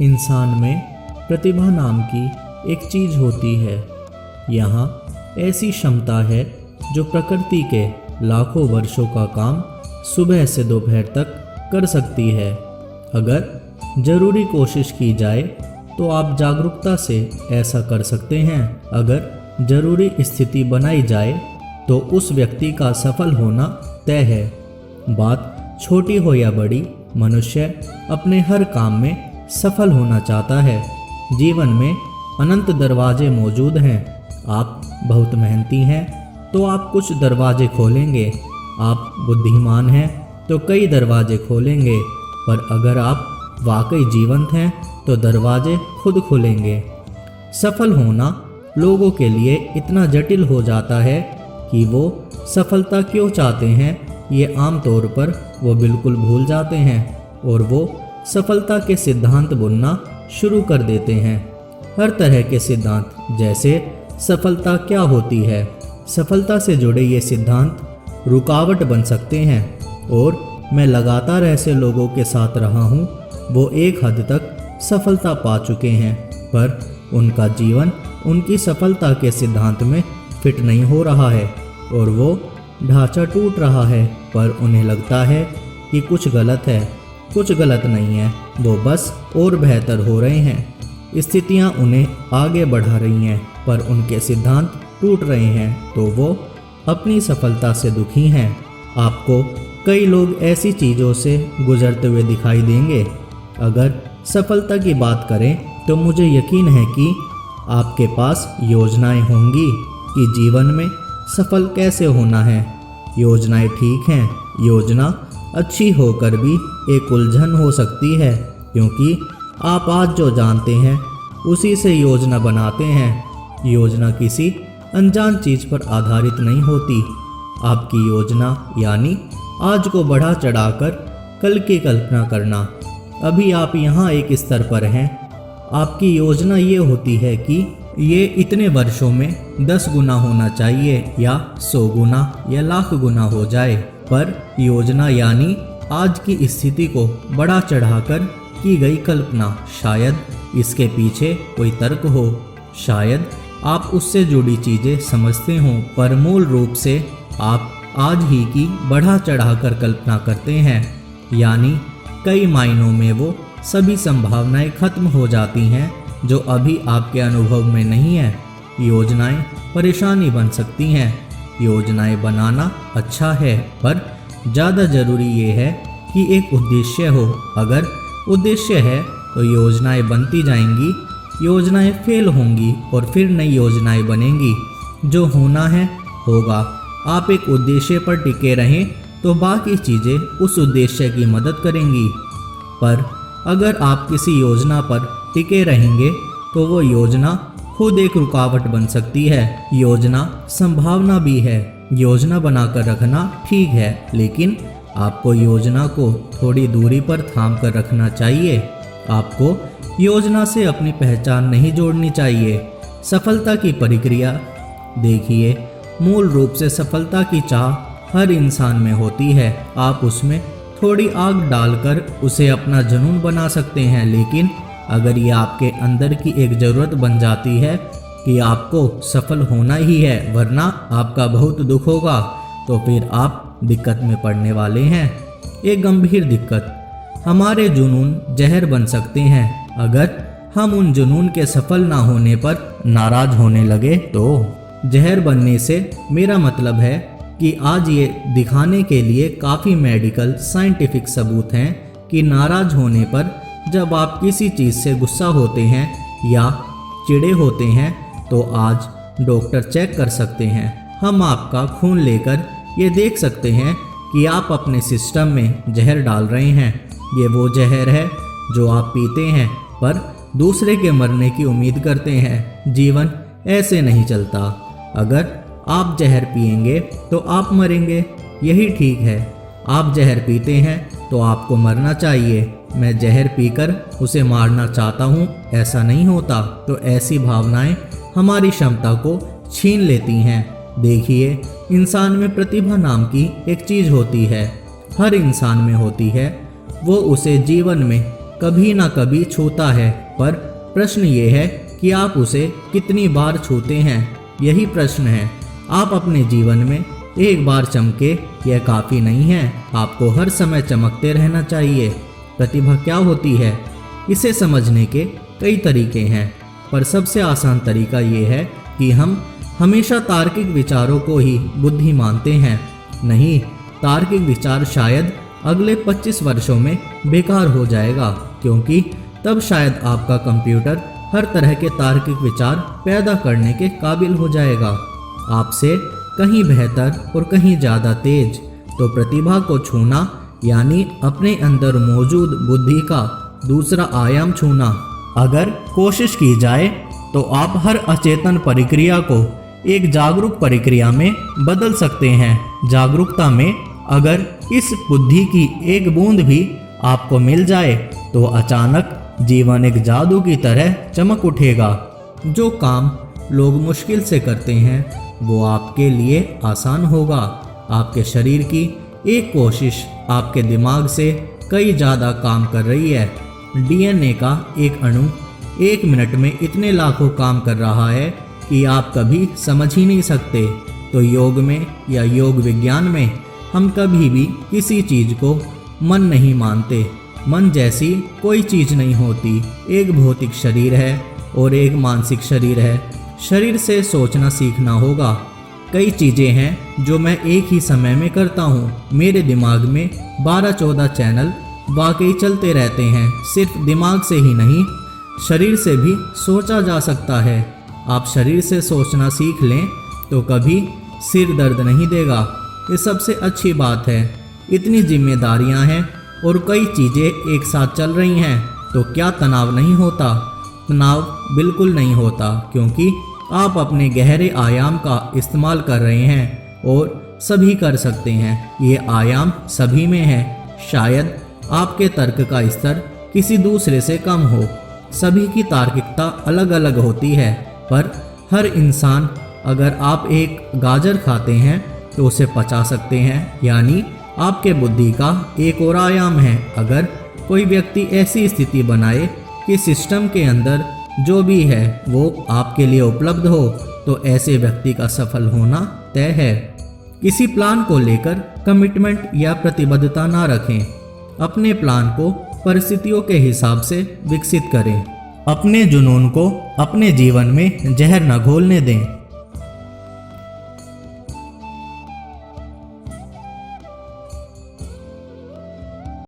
इंसान में प्रतिभा नाम की एक चीज होती है। यहाँ ऐसी क्षमता है जो प्रकृति के लाखों वर्षों का काम सुबह से दोपहर तक कर सकती है। अगर जरूरी कोशिश की जाए तो आप जागरूकता से ऐसा कर सकते हैं। अगर जरूरी स्थिति बनाई जाए तो उस व्यक्ति का सफल होना तय है। बात छोटी हो या बड़ी, मनुष्य अपने हर काम में सफल होना चाहता है। जीवन में अनंत दरवाजे मौजूद हैं। आप बहुत मेहनती हैं तो आप कुछ दरवाजे खोलेंगे। आप बुद्धिमान हैं तो कई दरवाजे खोलेंगे। पर अगर आप वाकई जीवंत हैं तो दरवाजे खुद खुलेंगे। सफल होना लोगों के लिए इतना जटिल हो जाता है कि वो सफलता क्यों चाहते हैं ये आमतौर पर वो बिल्कुल भूल जाते हैं और वो सफलता के सिद्धांत बुनना शुरू कर देते हैं। हर तरह के सिद्धांत, जैसे सफलता क्या होती है, सफलता से जुड़े ये सिद्धांत रुकावट बन सकते हैं। और मैं लगातार ऐसे लोगों के साथ रहा हूँ, वो एक हद तक सफलता पा चुके हैं पर उनका जीवन उनकी सफलता के सिद्धांत में फिट नहीं हो रहा है और वो ढांचा टूट रहा है। पर उन्हें लगता है कि कुछ गलत है। कुछ गलत नहीं है, वो बस और बेहतर हो रहे हैं। स्थितियां उन्हें आगे बढ़ा रही हैं पर उनके सिद्धांत टूट रहे हैं तो वो अपनी सफलता से दुखी हैं। आपको कई लोग ऐसी चीज़ों से गुजरते हुए दिखाई देंगे। अगर सफलता की बात करें तो मुझे यकीन है कि आपके पास योजनाएं होंगी कि जीवन में सफल कैसे होना है। योजनाएं ठीक हैं, योजना अच्छी होकर भी एक उलझन हो सकती है, क्योंकि आप आज जो जानते हैं उसी से योजना बनाते हैं। योजना किसी अनजान चीज़ पर आधारित नहीं होती। आपकी योजना यानी आज को बढ़ा चढ़ाकर कल की कल्पना करना। अभी आप यहाँ एक स्तर पर हैं। आपकी योजना ये होती है कि ये इतने वर्षों में 10 गुना होना चाहिए या 100 गुना या लाख गुना हो जाए। पर योजना यानी आज की स्थिति को बढ़ा चढ़ाकर की गई कल्पना। शायद इसके पीछे कोई तर्क हो, शायद आप उससे जुड़ी चीज़ें समझते हों, पर मूल रूप से आप आज ही की बढ़ा चढ़ाकर कल्पना करते हैं। यानी कई मायनों में वो सभी संभावनाएं खत्म हो जाती हैं जो अभी आपके अनुभव में नहीं है। योजनाएं परेशानी बन सकती हैं। योजनाएं बनाना अच्छा है पर ज़्यादा ज़रूरी ये है कि एक उद्देश्य हो। अगर उद्देश्य है तो योजनाएं बनती जाएंगी, योजनाएं फेल होंगी और फिर नई योजनाएं बनेंगी। जो होना है होगा। आप एक उद्देश्य पर टिके रहें तो बाकी चीज़ें उस उद्देश्य की मदद करेंगी। पर अगर आप किसी योजना पर टिके रहेंगे तो वो योजना खुद एक रुकावट बन सकती है। योजना संभावना भी है। योजना बनाकर रखना ठीक है, लेकिन आपको योजना को थोड़ी दूरी पर थाम कर रखना चाहिए। आपको योजना से अपनी पहचान नहीं जोड़नी चाहिए। सफलता की प्रक्रिया देखिए, मूल रूप से सफलता की चाह हर इंसान में होती है। आप उसमें थोड़ी आग डालकर उसे अपना जुनून बना सकते हैं, लेकिन अगर ये आपके अंदर की एक ज़रूरत बन जाती है कि आपको सफल होना ही है वरना आपका बहुत दुख होगा, तो फिर आप दिक्कत में पड़ने वाले हैं। एक गंभीर दिक्कत, हमारे जुनून जहर बन सकते हैं। अगर हम उन जुनून के सफल ना होने पर नाराज होने लगे तो जहर बनने से मेरा मतलब है कि आज ये दिखाने के लिए काफ़ी मेडिकल साइंटिफिक सबूत हैं कि नाराज होने पर जब आप किसी चीज़ से गुस्सा होते हैं या चिढ़े होते हैं तो आज डॉक्टर चेक कर सकते हैं। हम आपका खून लेकर ये देख सकते हैं कि आप अपने सिस्टम में जहर डाल रहे हैं। ये वो जहर है जो आप पीते हैं पर दूसरे के मरने की उम्मीद करते हैं। जीवन ऐसे नहीं चलता। अगर आप जहर पिएंगे तो आप मरेंगे, यही ठीक है। आप जहर पीते हैं तो आपको मरना चाहिए। मैं जहर पीकर उसे मारना चाहता हूँ, ऐसा नहीं होता। तो ऐसी भावनाएं हमारी क्षमता को छीन लेती हैं। देखिए, इंसान में प्रतिभा नाम की एक चीज़ होती है, हर इंसान में होती है। वो उसे जीवन में कभी ना कभी छूता है, पर प्रश्न ये है कि आप उसे कितनी बार छूते हैं। यही प्रश्न है। आप अपने जीवन में एक बार चमके यह काफ़ी नहीं है, आपको हर समय चमकते रहना चाहिए। प्रतिभा क्या होती है, इसे समझने के कई तरीके हैं, पर सबसे आसान तरीका ये है कि हम हमेशा तार्किक विचारों को ही बुद्धि मानते हैं। नहीं, तार्किक विचार शायद अगले 25 वर्षों में बेकार हो जाएगा, क्योंकि तब शायद आपका कंप्यूटर हर तरह के तार्किक विचार पैदा करने के काबिल हो जाएगा, आपसे कहीं बेहतर और कहीं ज़्यादा तेज। तो प्रतिभा को छूना यानी अपने अंदर मौजूद बुद्धि का दूसरा आयाम छूना। अगर कोशिश की जाए तो आप हर अचेतन प्रक्रिया को एक जागरूक प्रक्रिया में बदल सकते हैं। जागरूकता में अगर इस बुद्धि की एक बूंद भी आपको मिल जाए तो अचानक जीवन एक जादू की तरह चमक उठेगा। जो काम लोग मुश्किल से करते हैं वो आपके लिए आसान होगा। आपके शरीर की एक कोशिश आपके दिमाग से कई ज़्यादा काम कर रही है। डीएनए का एक अणु 1 मिनट में इतने लाखों काम कर रहा है कि आप कभी समझ ही नहीं सकते। तो योग में या योग विज्ञान में हम कभी भी किसी चीज़ को मन नहीं मानते। मन जैसी कोई चीज़ नहीं होती। एक भौतिक शरीर है और एक मानसिक शरीर है। शरीर से सोचना सीखना होगा। कई चीज़ें हैं जो मैं एक ही समय में करता हूँ। मेरे दिमाग में 12-14 चैनल वाकई चलते रहते हैं। सिर्फ दिमाग से ही नहीं, शरीर से भी सोचा जा सकता है। आप शरीर से सोचना सीख लें तो कभी सिर दर्द नहीं देगा। ये सबसे अच्छी बात है। इतनी जिम्मेदारियां हैं और कई चीज़ें एक साथ चल रही हैं तो क्या तनाव नहीं होता? तनाव बिल्कुल नहीं होता, क्योंकि आप अपने गहरे आयाम का इस्तेमाल कर रहे हैं और सभी कर सकते हैं। ये आयाम सभी में है। शायद आपके तर्क का स्तर किसी दूसरे से कम हो। सभी की तार्किकता अलग अलग होती है, पर हर इंसान, अगर आप एक गाजर खाते हैं तो उसे पचा सकते हैं, यानी आपके बुद्धि का एक और आयाम है। अगर कोई व्यक्ति ऐसी स्थिति बनाए कि सिस्टम के अंदर जो भी है वो आपके लिए उपलब्ध हो, तो ऐसे व्यक्ति का सफल होना तय है। किसी प्लान को लेकर कमिटमेंट या प्रतिबद्धता ना रखें। अपने प्लान को परिस्थितियों के हिसाब से विकसित करें। अपने जुनून को अपने जीवन में जहर न घोलने दें।